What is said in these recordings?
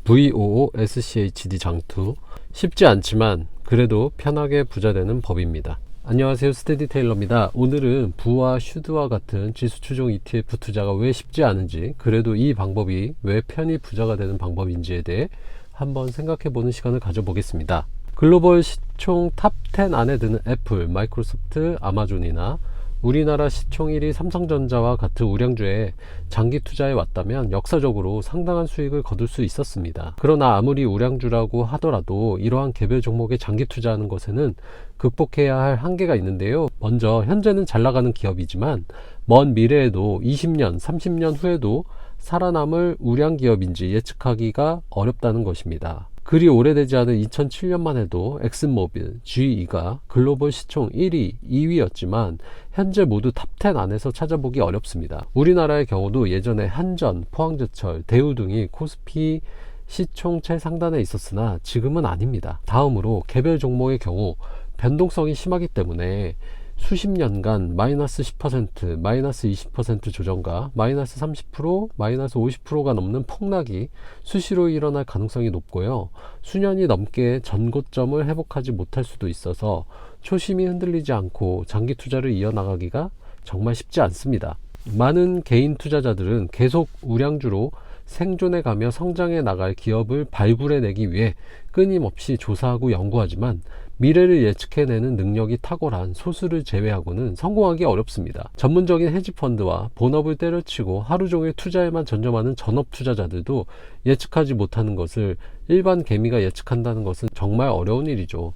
VOOSCHD 장투. 쉽지 않지만 그래도 편하게 부자되는 법입니다. 안녕하세요, 스테디 테일러입니다. 오늘은 부와 슈드와 같은 지수 추종 ETF 투자가 왜 쉽지 않은지, 그래도 이 방법이 왜 편히 부자가 되는 방법인지에 대해 한번 생각해 보는 시간을 가져보겠습니다. 글로벌 시총 탑 10 안에 드는 애플, 마이크로소프트, 아마존이나 우리나라 시총 1위 삼성전자와 같은 우량주에 장기 투자해 왔다면 역사적으로 상당한 수익을 거둘 수 있었습니다. 그러나 아무리 우량주라고 하더라도 이러한 개별 종목에 장기 투자하는 것에는 극복해야 할 한계가 있는데요. 먼저 현재는 잘 나가는 기업이지만 먼 미래에도 20년, 30년 후에도 살아남을 우량 기업인지 예측하기가 어렵다는 것입니다. 그리 오래되지 않은 2007년만 해도 엑슨모빌, GE가 글로벌 시총 1위, 2위였지만 현재 모두 탑 10 안에서 찾아보기 어렵습니다. 우리나라의 경우도 예전에 한전, 포항제철, 대우 등이 코스피 시총 최상단에 있었으나 지금은 아닙니다. 다음으로 개별 종목의 경우 변동성이 심하기 때문에 수십 년간 마이너스 10%, 마이너스 20% 조정과 마이너스 30%, 마이너스 50%가 넘는 폭락이 수시로 일어날 가능성이 높고요. 수년이 넘게 전고점을 회복하지 못할 수도 있어서 초심이 흔들리지 않고 장기 투자를 이어나가기가 정말 쉽지 않습니다. 많은 개인 투자자들은 계속 우량주로 생존해 가며 성장해 나갈 기업을 발굴해내기 위해 끊임없이 조사하고 연구하지만 미래를 예측해내는 능력이 탁월한 소수를 제외하고는 성공하기 어렵습니다. 전문적인 헤지펀드와 본업을 때려치고 하루 종일 투자에만 전념하는 전업 투자자들도 예측하지 못하는 것을 일반 개미가 예측한다는 것은 정말 어려운 일이죠.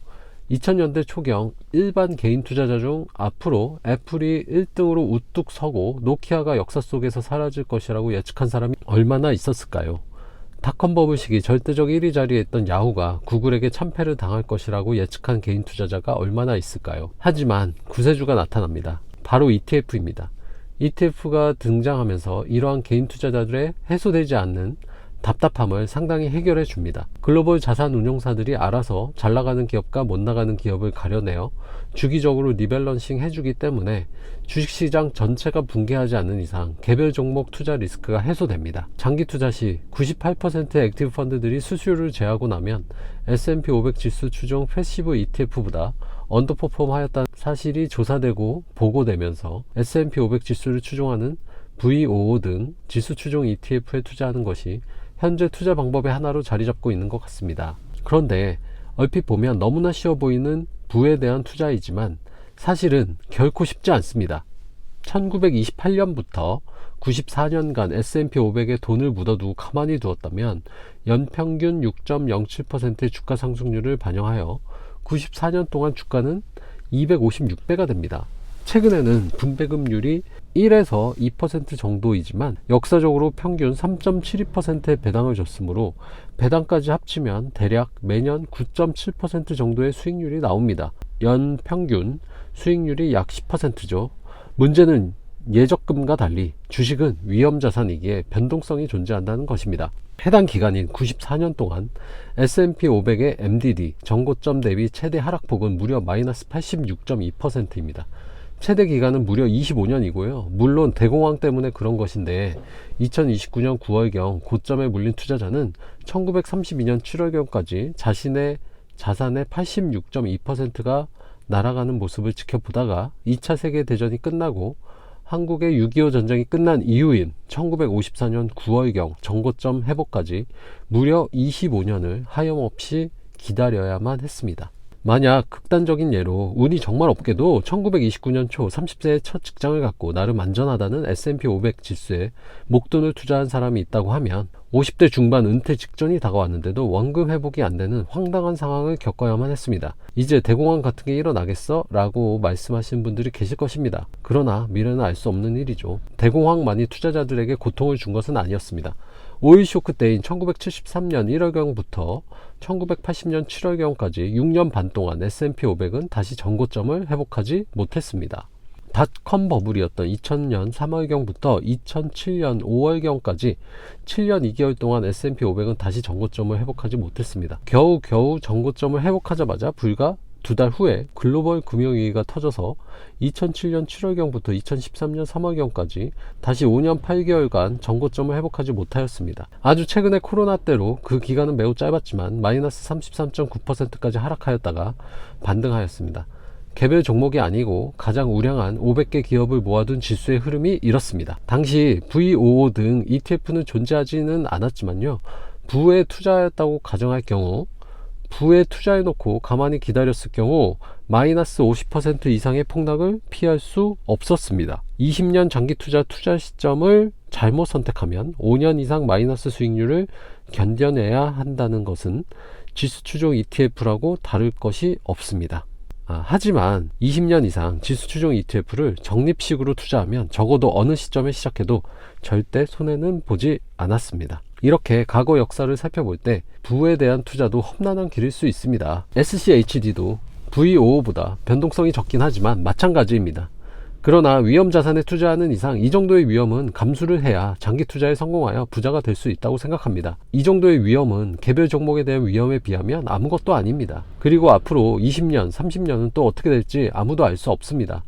2000년대 초경 일반 개인 투자자 중 앞으로 애플이 1등으로 우뚝 서고 노키아가 역사 속에서 사라질 것이라고 예측한 사람이 얼마나 있었을까요? 닷컴 버블 시기 절대적 1위 자리에 있던 야후가 구글에게 참패를 당할 것이라고 예측한 개인 투자자가 얼마나 있을까요? 하지만 구세주가 나타납니다. 바로 ETF입니다. ETF가 등장하면서 이러한 개인 투자자들의 해소되지 않는 답답함을 상당히 해결해 줍니다. 글로벌 자산 운용사들이 알아서 잘 나가는 기업과 못 나가는 기업을 가려내어 주기적으로 리밸런싱 해주기 때문에 주식시장 전체가 붕괴하지 않는 이상 개별 종목 투자 리스크가 해소됩니다. 장기 투자 시 98%의 액티브 펀드들이 수수료를 제하고 나면 S&P 500 지수 추종 패시브 ETF보다 언더퍼폼 하였다는 사실이 조사되고 보고되면서 S&P 500 지수를 추종하는 VOO 등 지수 추종 ETF에 투자하는 것이 현재 투자 방법의 하나로 자리 잡고 있는 것 같습니다. 그런데 얼핏 보면 너무나 쉬워 보이는 부에 대한 투자이지만 사실은 결코 쉽지 않습니다. 1928년부터 94년간 S&P 500에 돈을 묻어두고 가만히 두었다면 연평균 6.07%의 주가 상승률을 반영하여 94년 동안 주가는 256배가 됩니다. 최근에는 분배금률이 1에서 2% 정도이지만 역사적으로 평균 3.72%의 배당을 줬으므로 배당까지 합치면 대략 매년 9.7% 정도의 수익률이 나옵니다. 연평균 수익률이 약 10%죠. 문제는 예적금과 달리 주식은 위험자산이기에 변동성이 존재한다는 것입니다. 해당 기간인 94년 동안 S&P 500의 MDD 전고점 대비 최대 하락폭은 무려 마이너스 86.2%입니다. 최대 기간은 무려 25년이고요. 물론 대공황 때문에 그런 것인데 2029년 9월경 고점에 물린 투자자는 1932년 7월경까지 자신의 자산의 86.2%가 날아가는 모습을 지켜보다가 2차 세계대전이 끝나고 한국의 6.25 전쟁이 끝난 이후인 1954년 9월경 전고점 회복까지 무려 25년을 하염없이 기다려야만 했습니다. 만약 극단적인 예로 운이 정말 없게도 1929년 초 30세의 첫 직장을 갖고 나름 안전하다는 S&P 500 지수에 목돈을 투자한 사람이 있다고 하면 50대 중반 은퇴 직전이 다가왔는데도 원금 회복이 안 되는 황당한 상황을 겪어야만 했습니다. 이제 대공황 같은 게 일어나겠어? 라고 말씀하시는 분들이 계실 것입니다. 그러나 미래는 알 수 없는 일이죠. 대공황만이 투자자들에게 고통을 준 것은 아니었습니다. 오일 쇼크 때인 1973년 1월경부터 1980년 7월경까지 6년 반 동안 S&P 500은 다시 전고점을 회복하지 못했습니다. 닷컴 버블이었던 2000년 3월경부터 2007년 5월경까지 7년 2개월 동안 S&P 500은 다시 전고점을 회복하지 못했습니다. 겨우 전고점을 회복하자마자 불과 두 달 후에 글로벌 금융위기가 터져서 2007년 7월경부터 2013년 3월경까지 다시 5년 8개월간 정고점을 회복하지 못하였습니다. 아주 최근에 코로나 때로 그 기간은 매우 짧았지만 마이너스 33.9%까지 하락하였다가 반등하였습니다. 개별 종목이 아니고 가장 우량한 500개 기업을 모아둔 지수의 흐름이 이렇습니다. 당시 V55 등 ETF는 존재하지는 않았지만요, 부에 투자하였다고 가정할 경우, 부에 투자해놓고 가만히 기다렸을 경우 마이너스 50% 이상의 폭락을 피할 수 없었습니다. 20년 장기 투자 시점을 잘못 선택하면 5년 이상 마이너스 수익률을 견뎌내야 한다는 것은 지수 추종 ETF라고 다를 것이 없습니다. 하지만 20년 이상 지수 추종 ETF를 적립식으로 투자하면 적어도 어느 시점에 시작해도 절대 손해는 보지 않았습니다. 이렇게 과거 역사를 살펴볼 때 부에 대한 투자도 험난한 길일 수 있습니다. SCHD도 V55보다 변동성이 적긴 하지만 마찬가지입니다. 그러나 위험 자산에 투자하는 이상 이 정도의 위험은 감수를 해야 장기 투자에 성공하여 부자가 될 수 있다고 생각합니다. 이 정도의 위험은 개별 종목에 대한 위험에 비하면 아무것도 아닙니다. 그리고 앞으로 20년, 30년은 또 어떻게 될지 아무도 알 수 없습니다.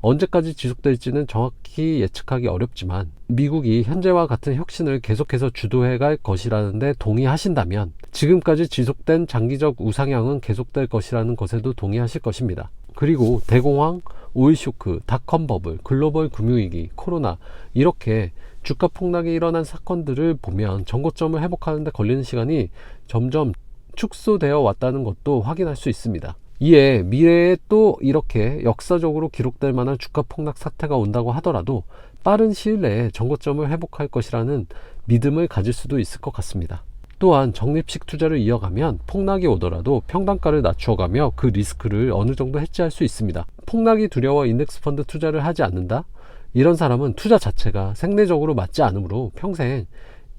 언제까지 지속될지는 정확히 예측하기 어렵지만 미국이 현재와 같은 혁신을 계속해서 주도해 갈 것이라는 데 동의하신다면 지금까지 지속된 장기적 우상향은 계속될 것이라는 것에도 동의하실 것입니다. 그리고 대공황, 오일쇼크, 닷컴 버블, 글로벌 금융위기, 코로나, 이렇게 주가 폭락이 일어난 사건들을 보면 정고점을 회복하는 데 걸리는 시간이 점점 축소되어 왔다는 것도 확인할 수 있습니다. 이에 미래에 또 이렇게 역사적으로 기록될 만한 주가 폭락 사태가 온다고 하더라도 빠른 시일 내에 정고점을 회복할 것이라는 믿음을 가질 수도 있을 것 같습니다. 또한 적립식 투자를 이어가면 폭락이 오더라도 평단가를 낮추어가며 그 리스크를 어느 정도 해지할 수 있습니다. 폭락이 두려워 인덱스 펀드 투자를 하지 않는다? 이런 사람은 투자 자체가 생리적으로 맞지 않으므로 평생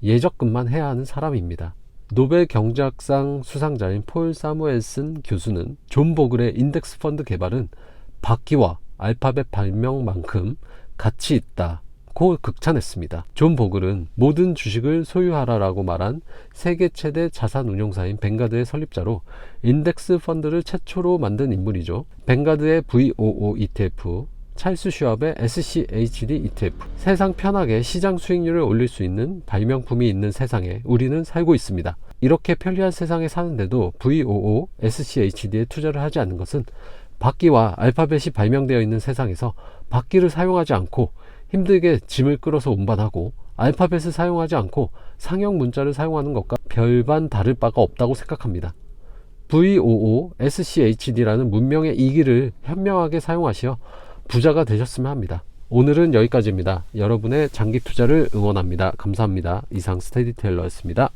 예적금만 해야 하는 사람입니다. 노벨 경제학상 수상자인 폴 사무엘슨 교수는 존 보글의 인덱스 펀드 개발은 바퀴와 알파벳 발명만큼 가치 있다고 극찬했습니다. 존 보글은 모든 주식을 소유하라라고 말한 세계 최대 자산 운용사인 뱅가드의 설립자로 인덱스 펀드를 최초로 만든 인물이죠. 뱅가드의 V55 ETF, 찰스 슈왑의 SCHD ETF, 세상 편하게 시장 수익률을 올릴 수 있는 발명품이 있는 세상에 우리는 살고 있습니다. 이렇게 편리한 세상에 사는데도 V55 SCHD에 투자를 하지 않는 것은 바퀴와 알파벳이 발명되어 있는 세상에서 바퀴를 사용하지 않고 힘들게 짐을 끌어서 운반하고 알파벳을 사용하지 않고 상형 문자를 사용하는 것과 별반 다를 바가 없다고 생각합니다. V55 SCHD라는 문명의 이기를 현명하게 사용하시어 부자가 되셨으면 합니다. 오늘은 여기까지입니다. 여러분의 장기 투자를 응원합니다. 감사합니다. 이상 스테디테일러였습니다.